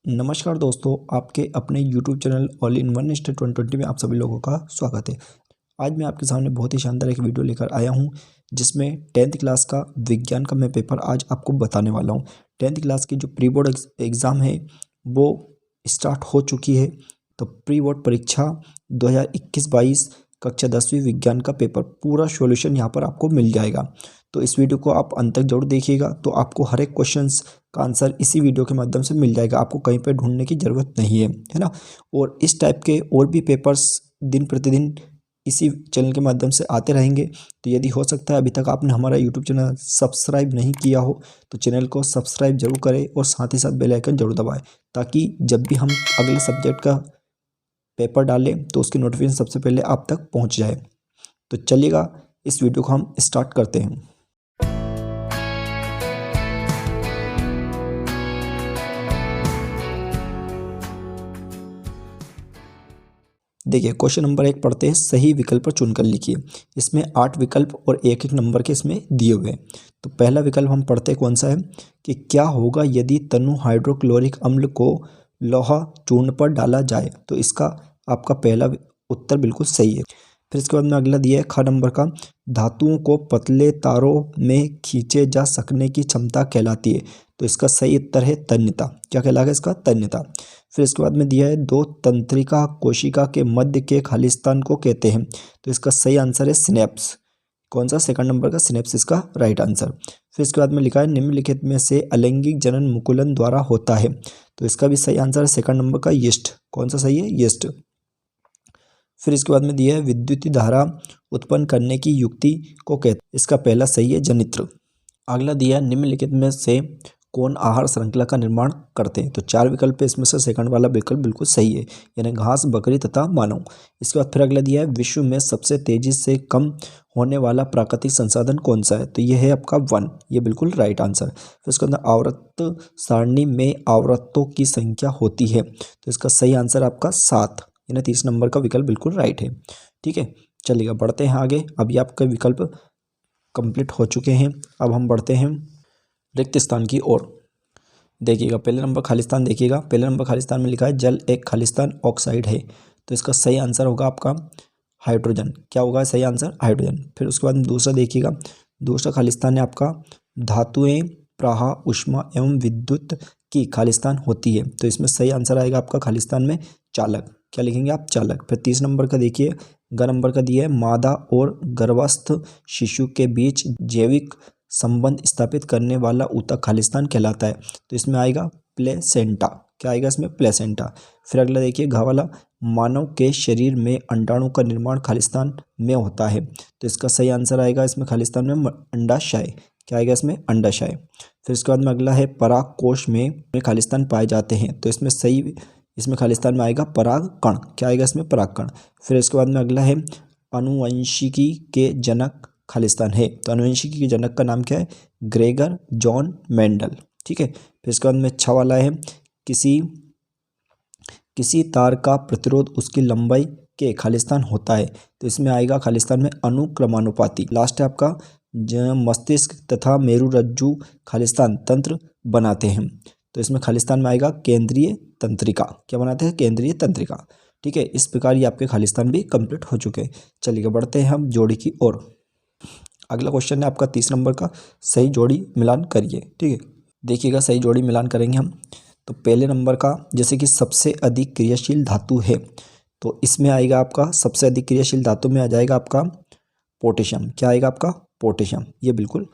नमस्कार दोस्तों, आपके अपने YouTube channel all in one state 2020 में आप सभी लोगों का स्वागत है। आज मैं आपके सामने बहुत ही शानदार एक वीडियो लेकर आया हूं, जिसमें 10th क्लास का विज्ञान का मैं पेपर आज आपको बताने वाला हूं। 10th क्लास की जो प्री बोर्ड एग्ज़ाम है वो स्टार्ट हो चुकी है। तो प्री बोर्ड परीक्षा 2021-22 कक्षा 10वीं विज्ञान का पेपर पूरा सॉल्यूशन यहाँ पर आपको मिल जाएगा। तो इस वीडियो को आप अंत तक जरूर देखिएगा, तो आपको हर एक क्वेश्चंस का आंसर इसी वीडियो के माध्यम से मिल जाएगा। आपको कहीं पर ढूंढने की ज़रूरत नहीं है ना। और इस टाइप के और भी पेपर्स दिन प्रतिदिन इसी चैनल के माध्यम से आते रहेंगे। तो यदि हो सकता है अभी तक आपने हमारा यूट्यूब चैनल सब्सक्राइब नहीं किया हो तो चैनल को सब्सक्राइब जरूर करें और साथ ही साथ बेल आइकन जरूर दबाएं, ताकि जब भी हम अगले सब्जेक्ट का पेपर डालें तो उसकी नोटिफिकेशन सबसे पहले आप तक पहुंच जाए। तो चलिएगा, इस वीडियो को हम स्टार्ट करते हैं। देखिए, क्वेश्चन नंबर 1 पढ़ते हैं। सही विकल्प पर चुनकर लिखिए। इसमें 8 विकल्प और एक एक नंबर के इसमें दिए हुए हैं। तो पहला विकल्प हम पढ़ते हैं, कौन सा है कि क्या होगा यदि तनु हाइड्रोक्लोरिक अम्ल को लोहा चूर्ण पर डाला जाए। तो इसका आपका पहला उत्तर बिल्कुल सही है। फिर इसके बाद में अगला दिया है ख नंबर का, धातुओं को पतले तारों में खींचे जा सकने की क्षमता कहलाती है। तो इसका सही उत्तर है तन्यता। क्या कहलाएगा इसका? तन्यता। फिर इसके बाद में दिया है दो तंत्रिका कोशिका के मध्य के खालिस्तान को कहते हैं। तो इसका सही आंसर है सिनेप्स। कौन सा? सेकंड नंबर का सिनेप्स इसका राइट आंसर। फिर इसके बाद में लिखा है निम्नलिखित में से अलैंगिक जनन मुकुलन द्वारा होता है। तो इसका भी सही आंसर है सेकंड नंबर का यीस्ट। कौन सा सही है? यीस्ट। फिर इसके बाद में दिया है विद्युत धारा उत्पन्न करने की युक्ति को कहते हैं। इसका पहला सही है जनित्र। अगला दिया निम्नलिखित में से कौन आहार श्रृंखला का निर्माण करते हैं। तो 4 विकल्प है, इसमें से सेकंड वाला विकल्प बिल्कुल सही है, यानी घास, बकरी तथा मानव। इसके बाद फिर अगला दिया है विश्व में सबसे तेजी से कम होने वाला प्राकृतिक संसाधन कौन सा है। तो ये है आपका वन, ये बिल्कुल राइट आंसर। फिर उसके अंदर आवर्त सारणी में आवर्तों की संख्या होती है। तो इसका सही आंसर आपका 7, यानी 30 नंबर का विकल्प बिल्कुल राइट है। ठीक है, चलिएगा बढ़ते हैं आगे। अभी आपका विकल्प कंप्लीट हो चुके हैं। अब हम बढ़ते हैं रिक्त स्थान की ओर। देखिएगा, पहले नंबर खालिस्तान देखिएगा। पहले नंबर खालिस्तान में लिखा है जल एक खालिस्तान ऑक्साइड है। तो इसका सही आंसर होगा आपका हाइड्रोजन। क्या होगा सही आंसर? हाइड्रोजन। फिर उसके बाद दूसरा देखिएगा, दूसरा खालिस्तान है आपका धातुएं प्राह ऊष्मा एवं विद्युत की खालिस्तान होती है। तो इसमें सही आंसर आएगा आपका खालिस्तान में चालक। क्या लिखेंगे आप? चालक। फिर 30 नंबर का देखिए, ग नंबर का दिया है मादा और गर्भस्थ शिशु के बीच जैविक संबंध स्थापित करने वाला ऊतक खालिस्तान कहलाता है। तो इसमें आएगा प्लेसेंटा। क्या आएगा इसमें? प्लेसेंटा। फिर अगला देखिए घ वाला, मानव के शरीर में अंडाणु का निर्माण खालिस्तान में होता है। तो इसका सही आंसर आएगा इसमें खालिस्तान में अंडाशय। क्या आएगा इसमें? अंडाशय। फिर इसके बाद में अगला है पराग कोश में खालिस्तान पाए जाते हैं। तो इसमें सही, इसमें खालिस्तान में आएगा पराग कण। क्या आएगा इसमें? पराग कण। फिर इसके बाद में अगला है आनुवंशिकी के जनक खालिस्तान है। तो आनुवंशिकी के जनक का नाम क्या है? Gregor John Mendel. ठीक है। फिर इसके बाद में 6 वाला है किसी तार का प्रतिरोध उसकी लंबाई के खालिस्तान होता है। तो इसमें आएगा खालिस्तान में अनुक्रमानुपाती। लास्ट है आपका मस्तिष्क तथा मेरुरज्जु खालिस्तान तंत्र बनाते हैं। तो इसमें खालिस्तान में आएगा केंद्रीय तंत्रिका। क्या बनाते हैं? केंद्रीय तंत्रिका। ठीक है, इस प्रकार ये आपके खालिस्तान भी कंप्लीट हो चुके हैं। चलिए बढ़ते हैं हम जोड़ी की ओर। अगला क्वेश्चन है आपका 30 नंबर का, सही जोड़ी मिलान करिए। ठीक है, देखिएगा सही जोड़ी मिलान करेंगे हम। तो पहले नंबर का जैसे कि सबसे अधिक क्रियाशील धातु है, तो इसमें आएगा आपका सबसे अधिक क्रियाशील धातु में आ जाएगा आपका पोटेशियम। क्या आएगा आपका? पोटेशियम। ये बिल्कुल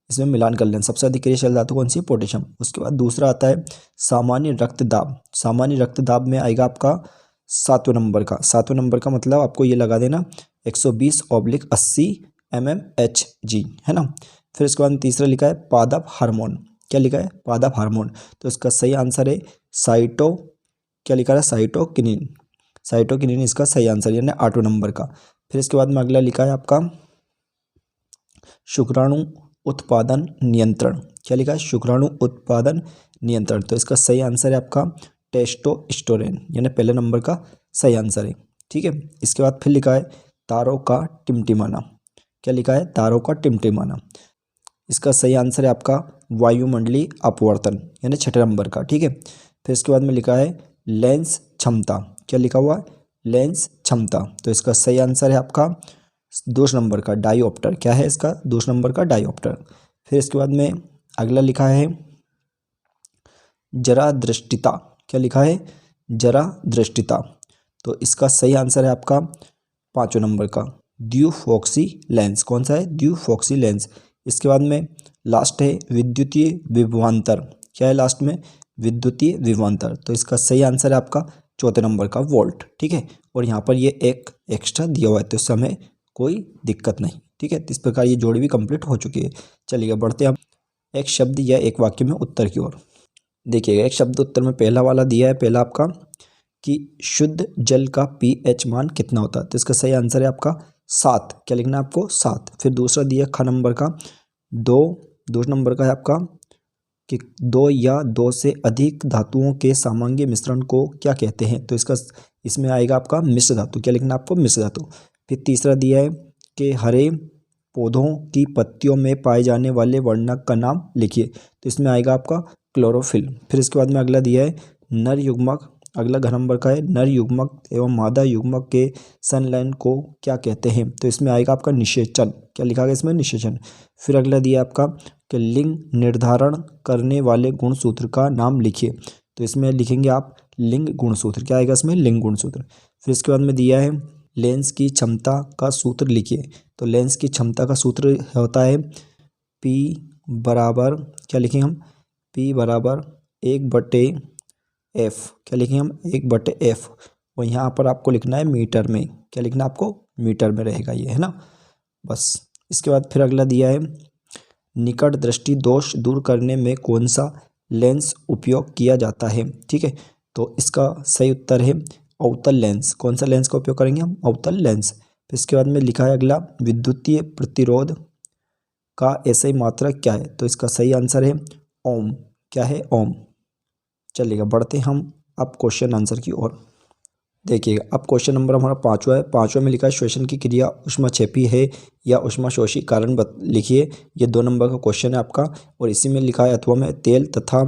इसमें मिलान कर लें। सबसे अधिक क्रियाशील धातु कौन सी है? पोटेशियम। उसके बाद दूसरा आता है सामान्य रक्तदाब। सामान्य रक्तदाब में आएगा आपका 7वें नंबर का। 7वें नंबर का मतलब आपको ये लगा देना 120/80 mmHg, है ना। फिर इसके बाद तीसरा लिखा है पादप हार्मोन। क्या लिखा है? पादप हार्मोन। तो इसका सही आंसर है साइटो, क्या लिखा है? साइटोकिनिन। साइटोकिनिन इसका सही आंसर, यानी 8वें नंबर का। फिर इसके बाद में अगला लिखा है आपका शुक्राणु उत्पादन नियंत्रण। क्या लिखा है? शुक्राणु उत्पादन नियंत्रण। तो इसका सही आंसर है आपका टेस्टोस्टेरोन, यानी पहले नंबर का सही आंसर है। ठीक है, इसके बाद फिर लिखा है तारों का टिमटिमाना। क्या लिखा है? तारों का टिमटिमाना। इसका सही आंसर है आपका वायुमंडलीय अपवर्तन, यानी 6ठे नंबर का। ठीक है, फिर इसके बाद में लिखा है लेंस क्षमता, क्या लिखा हुआ है, लेंस क्षमता। तो इसका सही आंसर है आपका 2 नंबर का डायोप्टर, क्या है इसका 2 नंबर का डायोप्टर। फिर इसके बाद में अगला लिखा है जरा दृष्टिता, क्या लिखा है, जरा दृष्टिता। तो इसका सही आंसर है आपका 5 नंबर का द्यूफॉक्सी लेंस, कौन सा है, द्यूफॉक्सी लेंस। इसके बाद में लास्ट है विद्युतीय विभवांतर, क्या है लास्ट में, विद्युतीय विभवांतर। तो इसका सही आंसर है आपका 4 नंबर का वोल्ट, ठीक है। और यहाँ पर ये एक एक्स्ट्रा दिया हुआ है तो इससे हमें कोई दिक्कत नहीं, ठीक है। इस प्रकार ये जोड़ी भी कंप्लीट हो चुकी है। चलिए बढ़ते हैं हम एक शब्द या एक वाक्य में उत्तर की ओर। देखिएगा एक शब्द उत्तर में पहला वाला दिया है, पहला आपका कि शुद्ध जल का पीएच मान कितना होता है। तो इसका सही आंसर है आपका 7, क्या लिखना है आपको 7। फिर दूसरा दिया ख नंबर का 2 नंबर का है आपका कि 2 या 2 से अधिक धातुओं के सामान्य मिश्रण को क्या कहते हैं। तो इसमें आएगा आपका मिश्र धातु, क्या लिखना है आपको, मिश्र धातु। फिर तीसरा दिया है कि हरे पौधों की पत्तियों में पाए जाने वाले वर्णक का नाम लिखिए। तो इसमें आएगा आपका क्लोरोफिल। फिर इसके बाद में अगला दिया है नर युग्मक, अगला घ नंबर का है नर युग्मक एवं मादा युग्मक के संलयन को क्या कहते हैं। तो इसमें आएगा आपका निषेचन, क्या लिखा गया इसमें, निषेचन। फिर अगला दिया आपका कि लिंग निर्धारण करने वाले गुणसूत्र का नाम लिखिए। तो इसमें लिखेंगे आप लिंग गुणसूत्र, क्या आएगा इसमें, लिंग गुणसूत्र। फिर इसके बाद में दिया है लेंस की क्षमता का सूत्र लिखिए। तो लेंस की क्षमता का सूत्र होता है P बराबर, क्या लिखेंगे हम, P बराबर 1/F, क्या लिखेंगे हम, 1/F। और यहाँ पर आपको लिखना है मीटर में, क्या लिखना है आपको, मीटर में रहेगा ये, है ना, बस। इसके बाद फिर अगला दिया है निकट दृष्टि दोष दूर करने में कौन सा लेंस उपयोग किया जाता है, ठीक है। तो इसका सही उत्तर है अवतल लेंस, कौन सा लेंस का उपयोग करेंगे हम, अवतल लेंस। फिर इसके बाद में लिखा है अगला विद्युतीय प्रतिरोध का एसआई मात्रक क्या है। तो इसका सही आंसर है ओम, क्या है, ओम। चलिएगा बढ़ते हम अब क्वेश्चन आंसर की ओर। देखिएगा अब क्वेश्चन नंबर हमारा 5वां है। 5वें में लिखा है श्वसन की क्रिया ऊष्माक्षेपी है या ऊष्माशोषी, कारण लिखिए। ये 2 नंबर का क्वेश्चन है आपका। और इसी में लिखा है अथवा में तेल तथा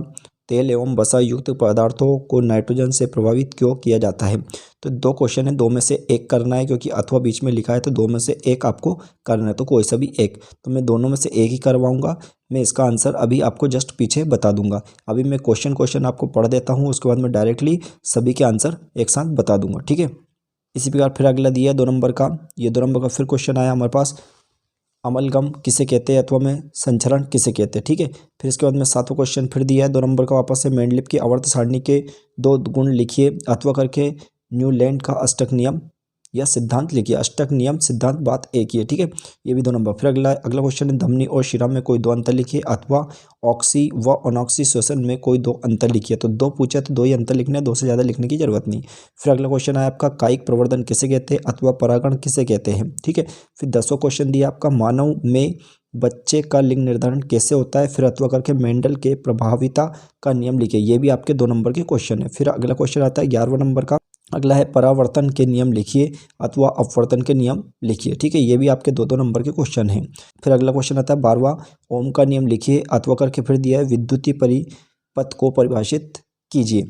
तेल एवं वसा युक्त पदार्थों को नाइट्रोजन से प्रभावित क्यों किया जाता है। तो 2 क्वेश्चन है, 2 में से एक करना है, क्योंकि अथवा बीच में लिखा है तो 2 में से एक आपको करना है, तो कोई सा भी एक। तो मैं दोनों में से एक ही करवाऊंगा। मैं इसका आंसर अभी आपको जस्ट पीछे बता दूंगा। अभी मैं क्वेश्चन आपको पढ़ देता हूँ, उसके बाद मैं डायरेक्टली सभी के आंसर एक साथ बता दूंगा, ठीक है। इसी प्रकार फिर अगला दिया है 2 नंबर का, ये 2 नंबर का फिर क्वेश्चन आया हमारे पास, अमलगम किसे कहते हैं अथवा में संचरण किसे कहते हैं, ठीक है। फिर इसके बाद में 7वां क्वेश्चन फिर दिया है 2 नंबर का वापस से, मेंडलीव की आवर्त सारणी के 2 गुण लिखिए अथवा करके न्यूलैंड का अष्टक नियम या सिद्धांत लिखिए। अष्टक नियम सिद्धांत बात एक ही है, ठीक है। ये भी 2 नंबर। फिर अगला क्वेश्चन है धमनी और शिरा में कोई 2 अंतर लिखिए अथवा ऑक्सी व अनॉक्सी श्वसन में कोई 2 अंतर लिखिए। तो 2 पूछा तो 2 ही अंतर लिखने, 2 से ज़्यादा लिखने की जरूरत नहीं। फिर अगला क्वेश्चन है आपका कायिक प्रवर्धन किसे कहते हैं अथवा परागण किसे कहते हैं, ठीक है। फिर 10वां क्वेश्चन दिया आपका मानव में बच्चे का लिंग निर्धारण कैसे होता है, फिर अथवा करके मेंडल के प्रभाविता का नियम लिखिए। ये भी आपके 2 नंबर के क्वेश्चन है। फिर अगला क्वेश्चन आता है 11वां नंबर का, अगला है परावर्तन के नियम लिखिए अथवा अपवर्तन के नियम लिखिए, ठीक है। ये भी आपके 2 नंबर के क्वेश्चन हैं। फिर अगला क्वेश्चन आता है 12वां, ओम का नियम लिखिए अथवा करके फिर दिया है विद्युतीय परिपथ को परिभाषित कीजिए।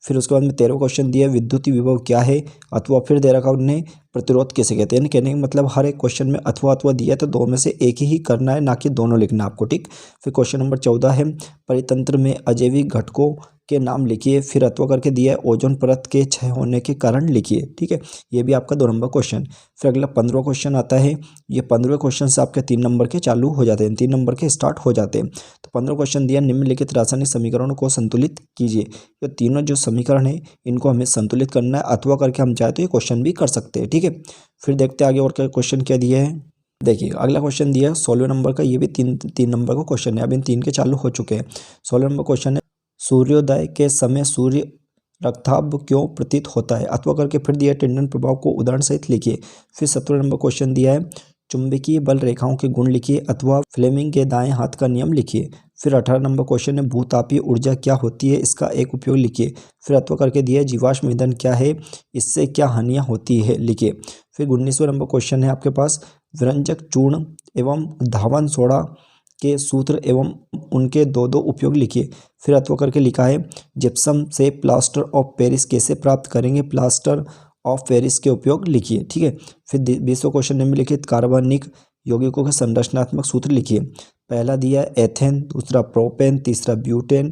फिर उसके बाद में 13वां क्वेश्चन दिया है विद्युतीय विभव क्या है अथवा फिर दे रखा उन्हें प्रतिरोध किसे कहते हैं। यानी कहने का मतलब हर एक क्वेश्चन में अथवा दिया तो 2 में से एक ही करना है, ना कि दोनों लिखना आपको, ठीक। फिर क्वेश्चन नंबर 14 है परितंत्र में अजैविक घटकों के नाम लिखिए। फिर अथवा करके दिया है ओजोन परत के क्षय होने के कारण लिखिए, ठीक है। ये भी आपका 2 नंबर क्वेश्चन। फिर अगला 15वां क्वेश्चन आता है। ये 15वें क्वेश्चन से आपके 3 नंबर के चालू हो जाते हैं, 3 नंबर के स्टार्ट हो जाते हैं। तो 15वां क्वेश्चन दिया निम्नलिखित रासायनिक समीकरणों को संतुलित कीजिए। ये तीनों जो समीकरण है इनको हमें संतुलित करना है, अथवा करके हम चाहे तो ये क्वेश्चन भी कर सकते हैं, ठीक है। फिर देखते हैं आगे और क्या क्वेश्चन क्या दिया है। देखिए अगला क्वेश्चन दिया है 16वें नंबर का, ये भी तीन नंबर का क्वेश्चन है। अब इन 3 के चालू हो चुके हैं। 16वें नंबर क्वेश्चन है सूर्योदय के समय सूर्य रक्ताभ क्यों प्रतीत होता है अथवा करके फिर दिया टिंडन प्रभाव को उदाहरण सहित लिखिए। फिर 17वें नंबर क्वेश्चन दिया है चुंबकीय बल रेखाओं के गुण लिखिए अथवा फ्लेमिंग के दाएं हाथ का नियम लिखिए। फिर 18 नंबर क्वेश्चन है भूतापीय ऊर्जा क्या होती है, इसका एक उपयोग लिखिए। फिर अथवा करके दिया है जीवाश्म ईंधन क्या है, इससे क्या हानियां होती है, लिखिए। फिर 19वें नंबर क्वेश्चन है आपके पास विरंजक चूर्ण एवं धावन सोडा के सूत्र एवं उनके दो दो उपयोग लिखिए। फिर अथवा करके लिखा है जिप्सम से प्लास्टर ऑफ पेरिस कैसे प्राप्त करेंगे, प्लास्टर ऑफ पेरिस के उपयोग लिखिए। ठीक है। फिर 20वां क्वेश्चन निम्नलिखित कार्बनिक यौगिकों के संरचनात्मक सूत्र लिखिए। पहला दिया है एथेन, दूसरा प्रोपेन, तीसरा ब्यूटेन,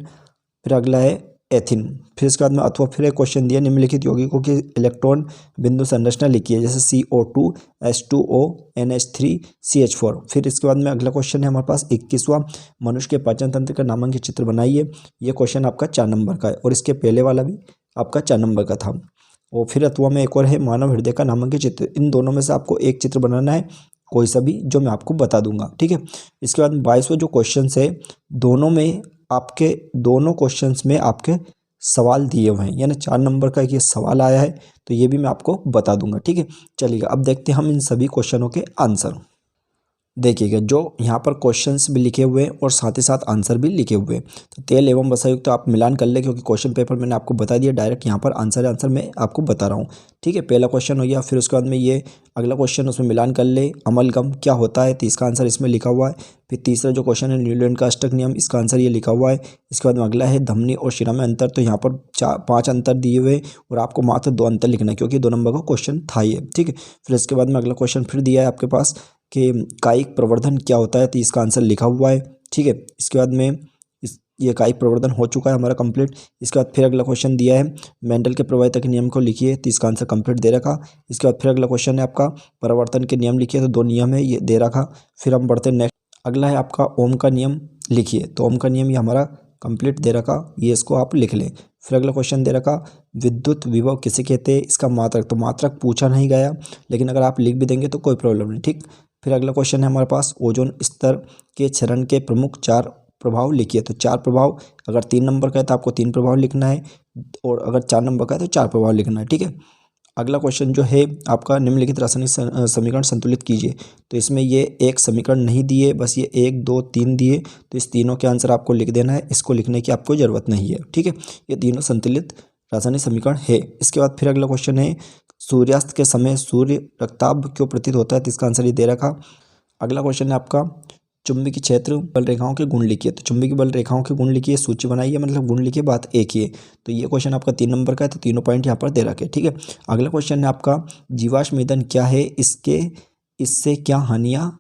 फिर अगला है एथिन। फिर इसके बाद में अथवा फिर एक क्वेश्चन दिया निम्नलिखित यौगिकों की इलेक्ट्रॉन बिंदु संरचना लिखिए, जैसे CO2, H2O, NH3, CH4। फिर इसके बाद में अगला क्वेश्चन है हमारे पास 21वां, मनुष्य के पाचन तंत्र का नामांकित चित्र बनाइए। ये क्वेश्चन आपका 4 नंबर का है और इसके पहले वाला भी आपका 4 नंबर का था। और फिर अथवा में एक और है मानव हृदय का नामांकित चित्र। इन दोनों में से आपको एक चित्र बनाना है, कोई सा भी, जो मैं आपको बता दूंगा। ठीक है। इसके बाद 22वां जो क्वेश्चन है, दोनों क्वेश्चंस में आपके सवाल दिए हुए हैं, यानी 4 नंबर का एक ये सवाल आया है, तो ये भी मैं आपको बता दूंगा। ठीक है। चलिएगा अब देखते हैं हम इन सभी क्वेश्चनों के आंसर। देखिएगा जो यहाँ पर क्वेश्चंस भी लिखे हुए हैं और साथ ही साथ आंसर भी लिखे हुए हैं, तो तेल एवं वसायुक्त तो आप मिलान कर ले, क्योंकि क्वेश्चन पेपर मैंने आपको बता दिया, डायरेक्ट यहाँ पर आंसर मैं आपको बता रहा हूँ। ठीक है। पहला क्वेश्चन हो गया। फिर उसके बाद में ये अगला क्वेश्चन, उसमें मिलान कर ले, अमलगम क्या होता है, तो इसका आंसर इसमें लिखा हुआ है। फिर तीसरा जो क्वेश्चन है न्यूलैंड का अष्टक नियम, इसका आंसर ये लिखा हुआ है। इसके बाद में अगला है धमनी और शिरा में अंतर, तो यहाँ पर 5 अंतर दिए हुए और आपको मात्र 2 अंतर लिखना है, क्योंकि 2 नंबर का क्वेश्चन था ये। ठीक है। फिर इसके बाद में अगला क्वेश्चन फिर दिया है आपके पास कि कायिक प्रवर्धन क्या होता है, तो इसका आंसर लिखा हुआ है। ठीक है। इसके बाद में ये कायिक प्रवर्धन हो चुका है हमारा कंप्लीट। इसके बाद फिर अगला क्वेश्चन दिया है मेंडल के प्रवाहिता के नियम को लिखिए, तो इसका आंसर कंप्लीट दे रखा। इसके बाद फिर अगला क्वेश्चन है आपका परिवर्तन के नियम लिखिए, तो 2 नियम है ये दे रखा। फिर हम बढ़ते नेक्स्ट, अगला है आपका ओम का नियम लिखिए, तो ओम का नियम ये हमारा कंप्लीट दे रखा, ये इसको आप लिख लें। फिर अगला क्वेश्चन दे रखा विद्युत विभव किसे कहते हैं, इसका मात्रक, तो मात्रक पूछा नहीं गया, लेकिन अगर आप लिख भी देंगे तो कोई प्रॉब्लम नहीं। ठीक। फिर अगला क्वेश्चन है हमारे पास ओजोन स्तर के क्षरण के प्रमुख 4 प्रभाव लिखिए, तो 4 प्रभाव, अगर 3 नंबर का है तो आपको 3 प्रभाव लिखना है, और अगर 4 नंबर का है तो 4 प्रभाव लिखना है। ठीक है। अगला क्वेश्चन जो है आपका निम्नलिखित रासायनिक समीकरण संतुलित कीजिए, तो इसमें ये एक समीकरण नहीं दिए, बस ये 1 2 3 दिए, तो इस तीनों के आंसर आपको लिख देना है, इसको लिखने की आपको ज़रूरत नहीं है। ठीक है। ये तीनों संतुलित रासायनिक समीकरण है। इसके बाद फिर अगला क्वेश्चन है सूर्यास्त के समय सूर्य रक्ताभ क्यों प्रतीत होता है, तो इसका आंसर ये दे रखा। अगला क्वेश्चन है आपका चुंबकीय क्षेत्र बल रेखाओं के गुण लिखिए, तो चुंबकीय बल रेखाओं के गुण लिखिए, सूची बनाइए, मतलब गुण लिखिए, बात एक ही है। तो ये क्वेश्चन आपका 3 नंबर का है, तो तीनों पॉइंट यहाँ पर दे रखे। ठीक है। अगला क्वेश्चन है आपका जीवाश्म ईंधन क्या है, इससे क्या हानियाँ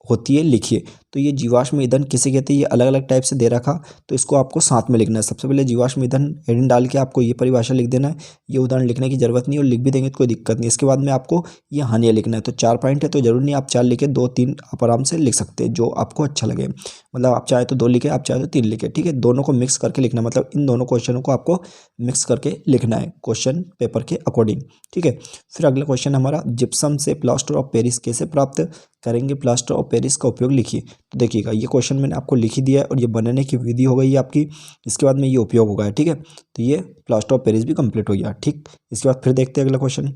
होती है लिखिए, तो ये जीवाश्म ईंधन किसे कहते हैं, ये अलग अलग टाइप से दे रखा, तो इसको आपको साथ में लिखना है। सबसे पहले जीवाश्म ईंधन हेडिंग डाल के आपको ये परिभाषा लिख देना है, ये उदाहरण लिखने की जरूरत नहीं, और लिख भी देंगे तो कोई दिक्कत नहीं। इसके बाद में आपको ये हानियाँ लिखना है, तो 4 पॉइंट है, तो जरूर नहीं आप 4 लिखे, 2 3 आप आराम से लिख सकते हैं, जो आपको अच्छा लगे, मतलब आप चाहे तो 2 लिखे, आप चाहे तो 3 लिखे। ठीक है। दोनों को मिक्स करके लिखना, मतलब इन दोनों क्वेश्चनों को आपको मिक्स करके लिखना है क्वेश्चन पेपर के अकॉर्डिंग। ठीक है। फिर अगला क्वेश्चन हमारा जिप्सम से प्लास्टर ऑफ पेरिस कैसे प्राप्त करेंगे, प्लास्टर ऑफ पेरिस का उपयोग लिखिए, तो देखिएगा ये क्वेश्चन मैंने आपको लिख ही दिया है, और ये बनाने की विधि हो गई है आपकी, इसके बाद में ये उपयोग होगा। ठीक है। तो ये प्लास्टर ऑफ पेरिस भी कंप्लीट हो गया। ठीक। इसके बाद फिर देखते हैं अगला क्वेश्चन।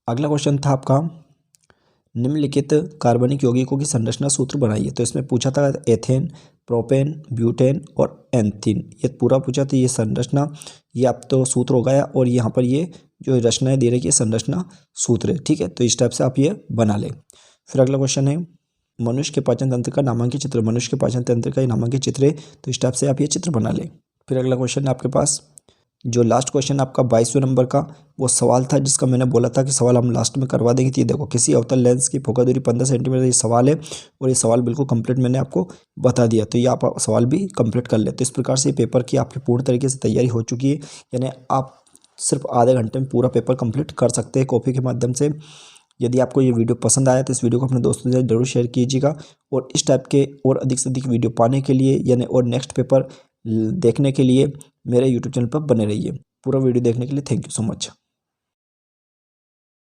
अगला क्वेश्चन था आपका निम्नलिखित कार्बनिक यौगिकों की संरचना सूत्र बनाइए, तो इसमें पूछा था एथेन, प्रोपेन, ब्यूटेन और एंथीन, ये पूरा पूछा था। ये संरचना, ये आप तो सूत्र हो गया, और यहाँ पर ये जो रचनाएं दे रही है संरचना सूत्र है। ठीक है। तो इस टाइप से आप ये बना लें। फिर अगला क्वेश्चन है मनुष्य के पाचन तंत्र का नामांकित चित्र, मनुष्य के पाचन तंत्र का नामांकित चित्र है, तो इस टाइप से आप ये चित्र बना लें। फिर अगला क्वेश्चन है आपके पास जो लास्ट क्वेश्चन आपका 22वें नंबर का, वो सवाल था जिसका मैंने बोला था कि सवाल हम लास्ट में करवा देंगे। तो ये देखो, किसी अवतल लेंस की फोकस दूरी 15 सेंटीमीटर, ये सवाल है, और ये सवाल बिल्कुल कंप्लीट मैंने आपको बता दिया, तो ये आप सवाल भी कंप्लीट कर ले। तो इस प्रकार से पेपर की आपकी पूर्ण तरीके से तैयारी हो चुकी है, यानी आप सिर्फ आधे घंटे में पूरा पेपर कंप्लीट कर सकते हैं कॉपी के माध्यम से। यदि आपको ये वीडियो पसंद आया तो इस वीडियो को अपने दोस्तों से जरूर शेयर कीजिएगा, और इस टाइप के और अधिक से अधिक वीडियो पाने के लिए, यानी और नेक्स्ट पेपर देखने के लिए मेरे यूट्यूब चैनल पर बने रहिए। पूरा वीडियो देखने के लिए थैंक यू सो मच।